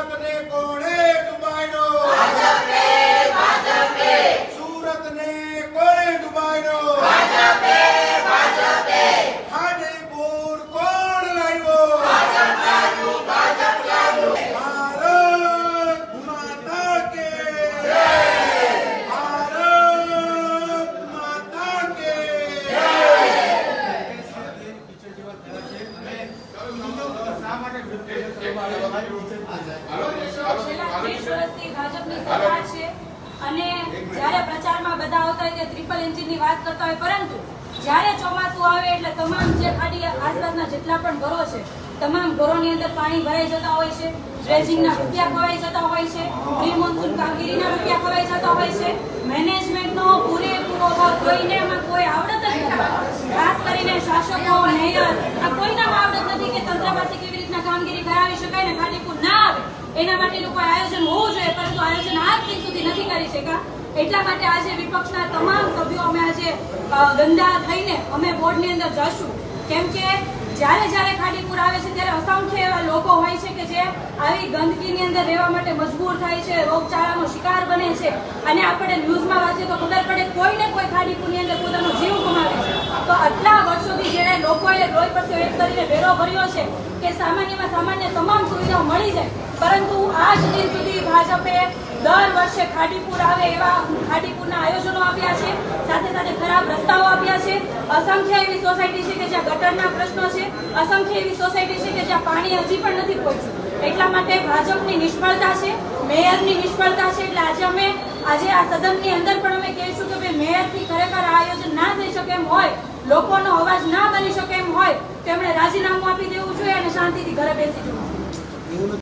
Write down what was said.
સુરતને કોણે ડૂબાડ્યો? ભાજપે ભાજપે. સુરતને કોણે ડૂબાડ્યો? ભાજપે ભાજપે. ખાડીપુર કોણ લાવ્યો? ભાજપ લાવ્યું ભાજપ લાવ્યું. ભારત માતા કે જય. ભારત માતા કે છેલ્લા 30 વર્ષથી ભાજપની સરકાર છે અને જ્યારે પ્રચારમાં બધા આવતા હોય તે ટ્રિપલ એન્જિનની વાત કરતા હોય, પરંતુ જ્યારે ચોમાસું આવે એટલે તમામ જે ખાડી આસપાસના જેટલા પણ ઘરો છે તમામ ઘરોની અંદર પાણી ભરાઈ જતા હોય છે, ડ્રેજિંગના રૂપિયા ખવાઈ જતા હોય છે, પ્રી મોન્સૂન કામગીરીના રૂપિયા ખવાઈ જતા હોય છે. મેનેજમેન્ટનો પૂરેપૂરો કોઈને એમાં કોઈ આવડત જ નથી. ખાસ કરીને શાસકો, મેયર આ કોઈનામાં આવડત નથી કે તંત્ર પાસે કેવી રીતના કામગીરી કરાવી શકાય ને ખાડીપુર ના આવે એના માટેનું કોઈ આયોજન હોવું જોઈએ, પરંતુ આયોજન આજ દિન સુધી નથી કરી શક્યા. એટલા માટે આજે વિપક્ષના તમામ સભ્યો અમે આજે ગંદા થઈને અમે બોર્ડની અંદર જશું, કેમ કે જ્યારે ખાડીપુર આવે છે ત્યારે અસંખ્ય એવા લોકો હોય છે કે જે આવી ગંદકીની અંદર રહેવા માટે મજબૂર થાય છે, રોગચાળાનો શિકાર બને છે અને આપણે ન્યૂઝમાં વાંચીએ તો ખબર પડે કોઈને કોઈ ખાડીપુરની અંદર પોતાનો જીવ ગુમાવે છે. તો આટલા વર્ષોથી જ્યારે લોકોએ લોહી પરસેવો એક કરીને વેરો ભર્યો છે કે સામાન્યમાં સામાન્ય તમામ સુવિધાઓ મળી જાય, પરંતુ આજ દિન સુધી ભાજપે દર વર્ષે ખાડીપુર આવે એવા ખાડીપુરના આયોજનો આપ્યા છે, સાથે સાથે ખરાબ રસ્તાઓ આપ્યા છે. અસંખ્ય એવી સોસાયટી છે કે જ્યાં ગટરના પ્રશ્નો છે, અસંખ્ય એવી સોસાયટી છે કે જ્યાં પાણી હજી પણ નથી પહોંચ્યું. એટલા માટે ભાજપની નિષ્ફળતા છે, મેયરની નિષ્ફળતા છે. એટલે આજે આ સદનની અંદર પણ અમે કહીશું કે ભાઈ મેયરથી ખરેખર આ આયોજન ના થઈ શકે એમ હોય, લોકોનો અવાજ ના બની શકે એમ હોય, તેમણે રાજીનામું આપી દેવું જોઈએ અને શાંતિથી ઘરે બેસી જવું.